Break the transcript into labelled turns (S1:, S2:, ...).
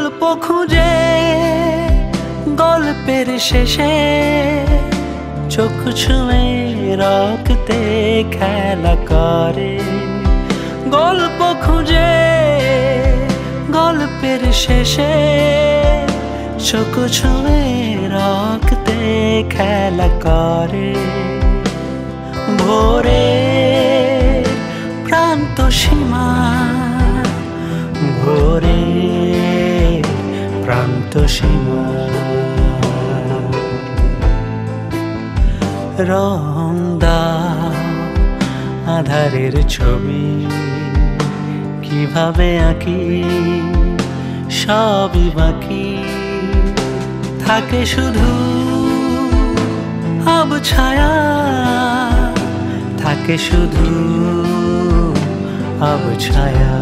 S1: গল্প খুঁজে গল্পের শেষে চোখ ছুঁয়ে রাখতে খেলা করে। গল্প খুঁজে গল্পের শেষে চোখ ছুঁয়ে রাখতে খেলা করে। ভোরে প্রান্ত সীমা, ভোরে প্রান্ত সীমা, রং দাও আধারের ছবি, কিভাবে আঁকি সবই বাকি, থাকে শুধু আবছায়া, থাকে শুধু আবছায়া।